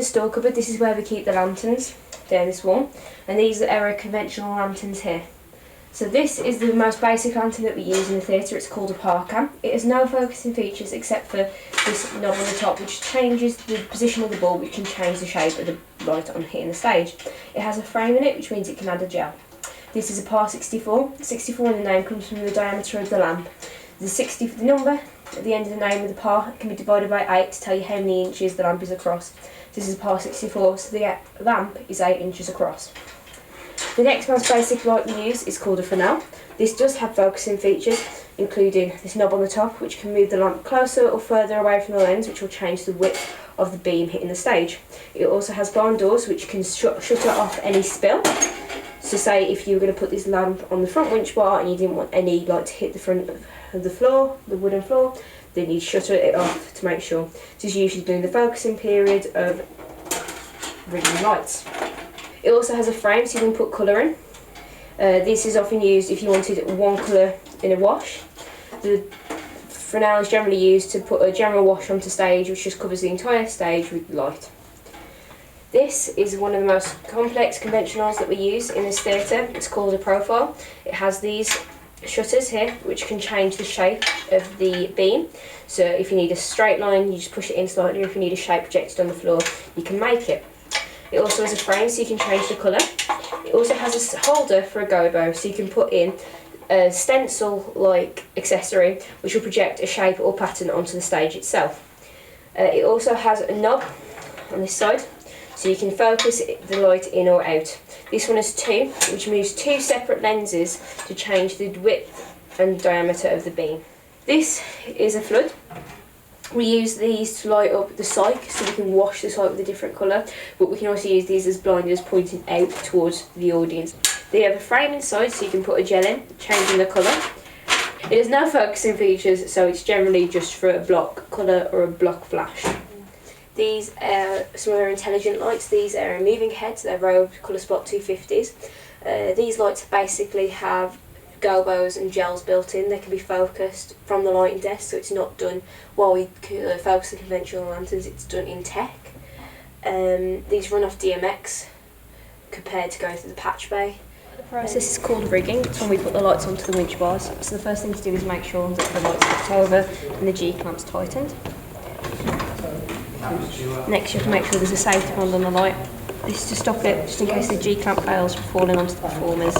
store cupboard, this is where we keep the lanterns, down this wall, and these are our conventional lanterns here. So this is the most basic lantern that we use in the theatre. It's called a parcam. It has no focusing features except for this knob on the top, which changes the position of the bulb, which can change the shape of the light on hitting the stage. It has a frame in it, which means it can add a gel. This is a par 64. 64 in the name comes from the diameter of the lamp. The number at the end of the name of the par can be divided by 8 to tell you how many inches the lamp is across. This is a par 64, so the lamp is 8 inches across. The next most basic light we use is called a Fresnel. This does have focusing features, including this knob on the top, which can move the lamp closer or further away from the lens, which will change the width of the beam hitting the stage. It also has barn doors, which can shutter off any spill. So say if you were going to put this lamp on the front winch bar and you didn't want any light to hit the front of the floor, the wooden floor, then you'd shutter it off to make sure. This is usually during the focusing period of rigging lights. It also has a frame so you can put colour in. This is often used if you wanted one colour in a wash. The Fresnel is generally used to put a general wash onto stage, which just covers the entire stage with light. This is one of the most complex conventionals that we use in this theatre. It's called a profile. It has these shutters here, which can change the shape of the beam. So if you need a straight line, you just push it in slightly. If you need a shape projected on the floor, you can make it. It also has a frame so you can change the colour. It also has a holder for a gobo, so you can put in a stencil-like accessory which will project a shape or pattern onto the stage itself. It also has a knob on this side, so you can focus the light in or out. This one has two, which moves two separate lenses to change the width and diameter of the beam. This is a flood. We use these to light up the cyc, so we can wash the cyc with a different colour, but we can also use these as blinders pointing out towards the audience. They have a frame inside, so you can put a gel in, changing the colour. It has no focusing features, so it's generally just for a block colour or a block flash. These are some of our intelligent lights. These are moving heads, they're Rogue Colour Spot 250s. These lights basically have gobos and gels built in. They can be focused from the lighting desk, so it's not done while we focus the conventional lanterns, it's done in tech. These run off DMX compared to going through the patch bay. The process is called rigging. It's when we put the lights onto the winch bars. So the first thing to do is make sure that the lights flipped over and the G-clamp's tightened. Next you have to make sure there's a safety bond on the light. This is to stop it, just in case the G-clamp fails from falling onto the performers.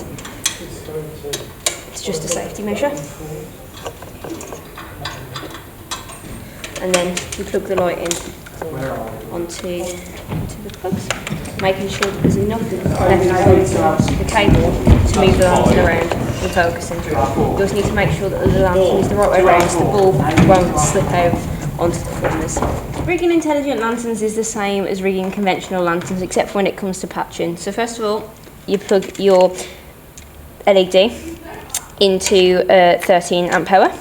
It's just a safety measure. And then you plug the light in onto the plugs, making sure that there's enough left on the cable to move the lantern around and focusing. You also need to make sure that the lantern is the right way around so the bulb won't slip out onto the performers. Rigging intelligent lanterns is the same as rigging conventional lanterns, except for when it comes to patching. So first of all, you plug your LED into 13 amp hour.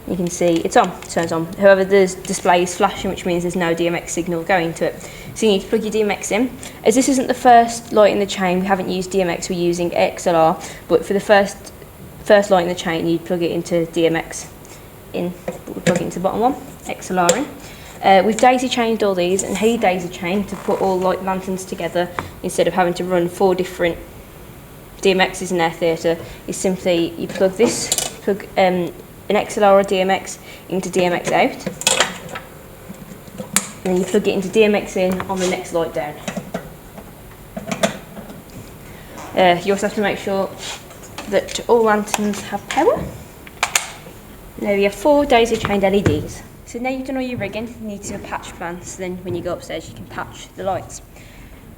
You can see it's on, it turns on. However, the display is flashing, which means there's no DMX signal going to it. So you need to plug your DMX in. As this isn't the first light in the chain, we haven't used DMX, we're using XLR, but for the first light in the chain, you plug it into DMX in. We'll plug it into the bottom one, XLR in. We've daisy chained all these, and how you daisy chain to put all light lanterns together instead of having to run 4 different DMXs in their theatre is simply you plug an XLR or DMX into DMX out, and then you plug it into DMX in on the next light down. You also have to make sure that all lanterns have power. Now you have 4 daisy chained LEDs. So now you've done all your rigging, you need to do a patch plan, so then when you go upstairs you can patch the lights.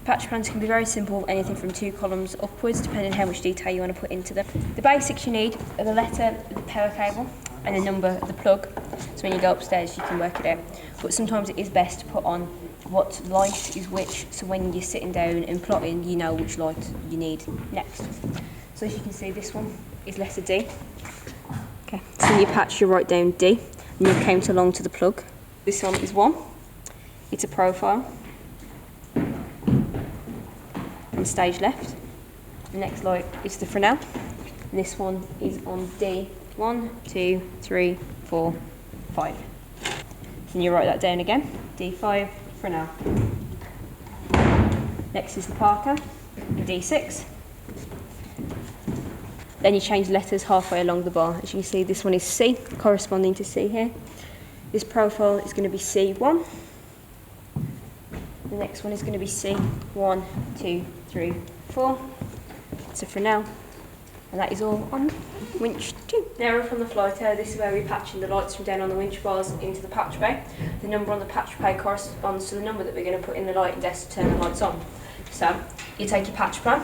Patch plans can be very simple, anything from 2 columns upwards, depending on how much detail you want to put into them. The basics you need are the letter, the power cable, and the number of the plug, so when you go upstairs you can work it out. But sometimes it is best to put on what light is which, so when you're sitting down and plotting, you know which light you need next. So as you can see, this one is letter D. Okay, so in your patch you write down D, and you count along to the plug. This one is 1, it's a profile. And stage left. The next light is the Fresnel, and this one is on D. 1, 2, 3, 4, 5. Can you write that down again? D5, Fresnel. Next is the Parker, D6. Then you change letters halfway along the bar. As you can see, this one is C, corresponding to C here. This profile is going to be C1. The next one is going to be C1, 2, 3, 4. So for now, and that is all on winch 2. Now we're from the flighter. This is where we're patching the lights from down on the winch bars into the patch bay. The number on the patch bay corresponds to the number that we're going to put in the lighting desk to turn the lights on. So you take your patch plan,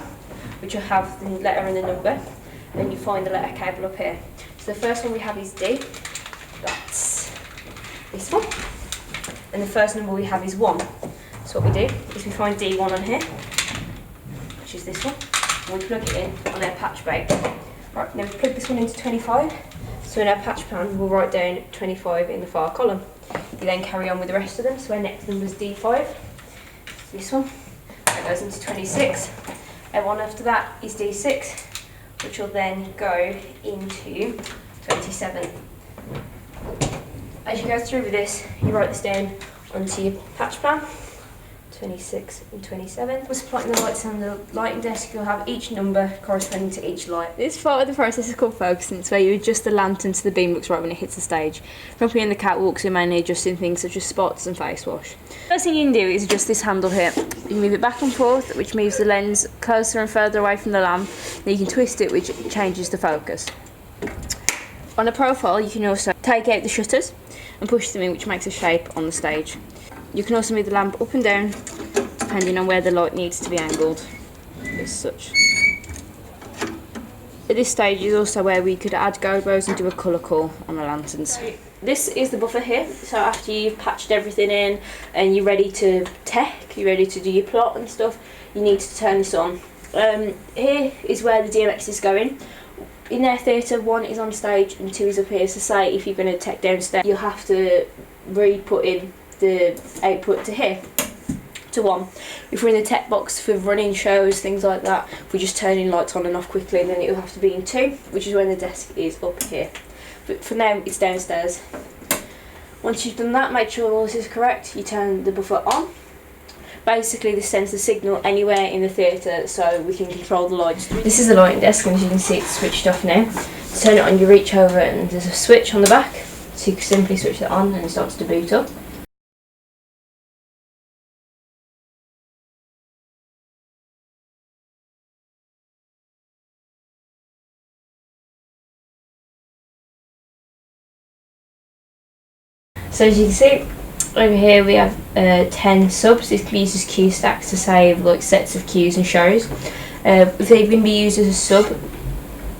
which will have the letter and the number, and you find the letter cable up here. So the first one we have is D. That's this one. And the first number we have is 1. So what we do is we find D1 on here, which is this one, and we plug it in on our patch bay. Right, now we plug this one into 25, so in our patch plan we'll write down 25 in the far column. You then carry on with the rest of them, so our next number is D5, this one, that goes into 26, and one after that is D6, which will then go into 27. As you go through with this, you write this down onto your patch plan. 26 and 27. We're supplying the lights on the lighting desk. You'll have each number corresponding to each light. This part of the process is called focusing. It's where you adjust the lantern so the beam looks right when it hits the stage. From being the catwalks, you're mainly adjusting things such as spots and face wash. First thing you can do is adjust this handle here. You can move it back and forth, which moves the lens closer and further away from the lamp. Then you can twist it, which changes the focus. On a profile, you can also take out the shutters and push them in, which makes a shape on the stage. You can also move the lamp up and down depending on where the light needs to be angled, as such. At this stage is also where we could add gobos and do a colour call on the lanterns. This is the buffer here, so after you've patched everything in and you're ready to tech, you're ready to do your plot and stuff, you need to turn this on. Here is where the DMX is going. In their theatre, 1 is on stage and 2 is up here, so say if you're going to tech downstairs, you'll have to re-put in the output to here, to 1. If we're in the tech box for running shows, things like that, if we're just turning lights on and off quickly, then it will have to be in 2, which is when the desk is up here. But for now, it's downstairs. Once you've done that, make sure all this is correct, you turn the buffer on. Basically, this sends the signal anywhere in the theatre so we can control the lights. This is the lighting desk, and as you can see, it's switched off now. To turn it on, you reach over and there's a switch on the back, so you can simply switch that on and it starts to boot up. So as you can see, over here we have 10 subs. This can be used as cue stacks to save like sets of cues and shows. If they're going to be used as a sub,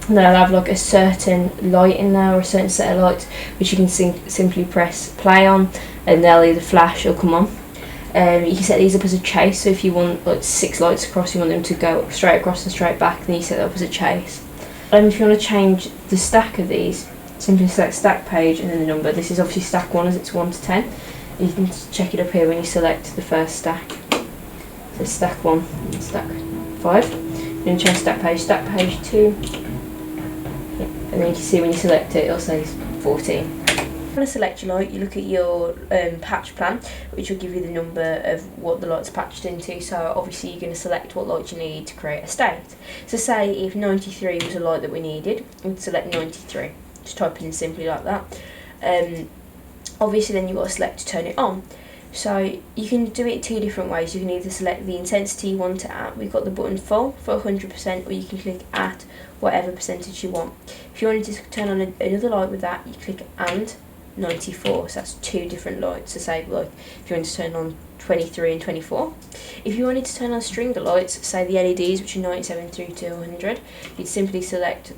then I'll have like a certain light in there or a certain set of lights which you can simply press play on and they'll either flash or come on. You can set these up as a chase, so if you want like 6 lights across, you want them to go straight across and straight back, then you set that up as a chase. If you want to change the stack of these, simply select stack page and then the number. This is obviously stack 1 as it's 1 to 10. You can check it up here when you select the first stack. So stack 1, stack 5. Then change stack page 2. And then you can see when you select it, it'll say 14. When you select your light, you look at your patch plan, which will give you the number of what the light's patched into. So obviously you're going to select what light you need to create a state. So say if 93 was a light that we needed, we'd select 93. Just type it in simply like that. Obviously then you've got to select to turn it on. So you can do it 2 different ways. You can either select the intensity you want it at. We've got the button full for 100%, or you can click at whatever percentage you want. If you wanted to turn on another light with that, you click and 94. So that's 2 different lights. So say like if you want to turn on 23 and 24. If you wanted to turn on string of lights, say the LEDs, which are 97 through to 100, you'd simply select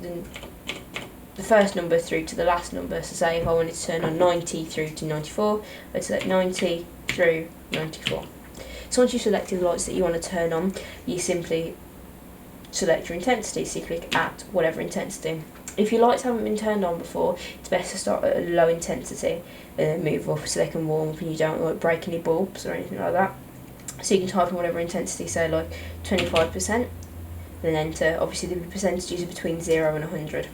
the first number through to the last number. So say if I wanted to turn on 90 through to 94, I'd select 90 through 94. So once you've selected the lights that you want to turn on, you simply select your intensity, so you click at whatever intensity. If your lights haven't been turned on before, it's best to start at a low intensity and then move up so they can warm up and you don't like break any bulbs or anything like that. So you can type in whatever intensity, say like 25%, then enter. Obviously the percentages are between 0 and 100.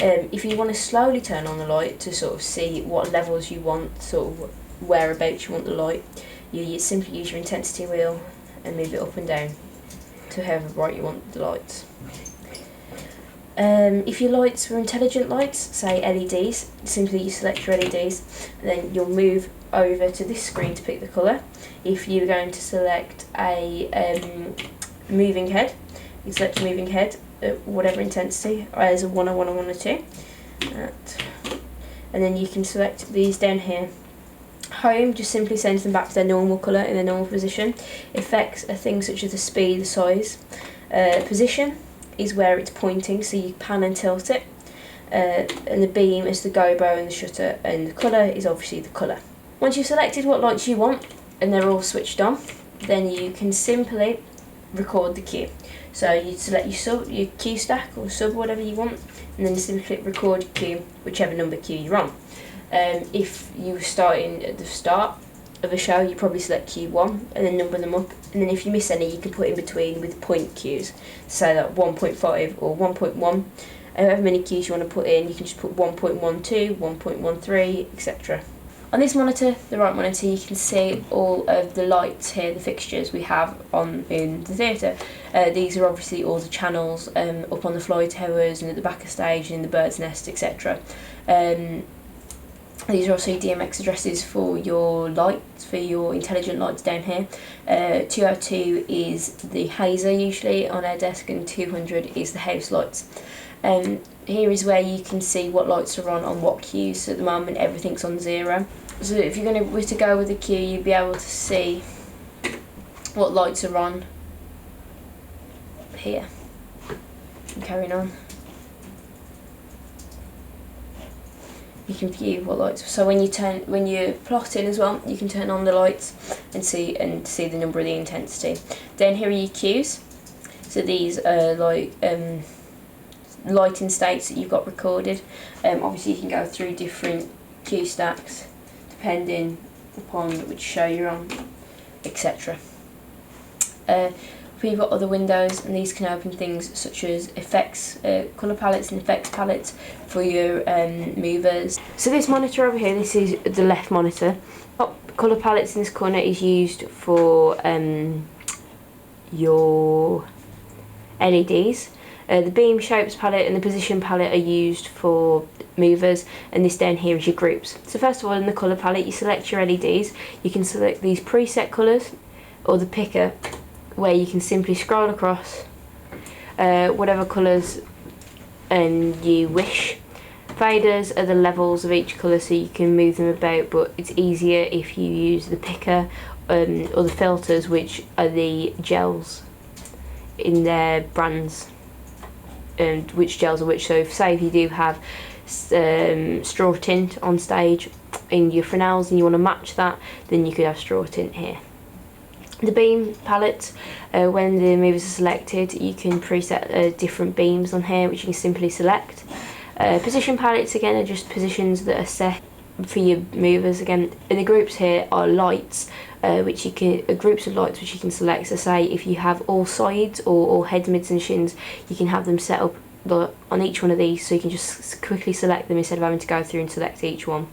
If you want to slowly turn on the light to sort of see what levels you want, sort of whereabouts you want the light, you simply use your intensity wheel and move it up and down to however bright you want the lights. If your lights were intelligent lights, say LEDs, simply you select your LEDs and then you'll move over to this screen to pick the colour. If you're going to select a moving head, you select your moving head at whatever intensity, as a 1 or 1 or 1 or 2. And then you can select these down here. Home just simply sends them back to their normal colour in their normal position. Effects are things such as the speed, the size. Position is where it's pointing, so you pan and tilt it. And the beam is the gobo and the shutter, and the colour is obviously the colour. Once you've selected what lights you want and they're all switched on, then you can simply record the cue. So you select your cue stack or sub, whatever you want, and then simply click record cue, whichever number cue you're on. If you were starting at the start of a show, you probably select cue 1 and then number them up, and then if you miss any you can put in between with point cues, so that 1.5 or 1.1, however many cues you want to put in, you can just put 1.12, 1.13, etc. On this monitor, the right monitor, you can see all of the lights here, the fixtures we have on in the theatre. These are obviously all the channels up on the fly towers and at the back of stage and in the bird's nest, etc. These are also DMX addresses for your lights, for your intelligent lights down here. 202 is the hazer usually on our desk, and 200 is the house lights. Here is where you can see what lights are on what cues. So at the moment everything's on 0. So if you're were to go with a cue, you'd be able to see what lights are on here. And carrying on. You can view what lights. So when you're plotting as well, you can turn on the lights and see the number of the intensity. Then here are your cues. So these are like lighting states that you've got recorded. Obviously you can go through different cue stacks depending upon which show you're on, etc. You've got other windows, and these can open things such as effects, colour palettes and effects palettes for your movers. So this monitor over here, this is the left monitor. Colour palettes in this corner is used for your LEDs. The beam shapes palette and the position palette are used for movers, and this down here is your groups. So first of all, in the colour palette you select your LEDs. You can select these preset colours or the picker, where you can simply scroll across whatever colours you wish. Faders are the levels of each colour, so you can move them about, but it's easier if you use the picker or the filters, which are the gels in their brands, and which gels are which. So say if you do have straw tint on stage in your Fresnels and you want to match that, then you could have straw tint here. The beam palettes, when the movers are selected, you can preset different beams on here, which you can simply select. Position palettes again are just positions that are set for your movers again. And the groups here are lights, which you can groups of lights which you can select. So say if you have all sides or all heads, mids and shins, you can have them set up on each one of these, so you can just quickly select them instead of having to go through and select each one.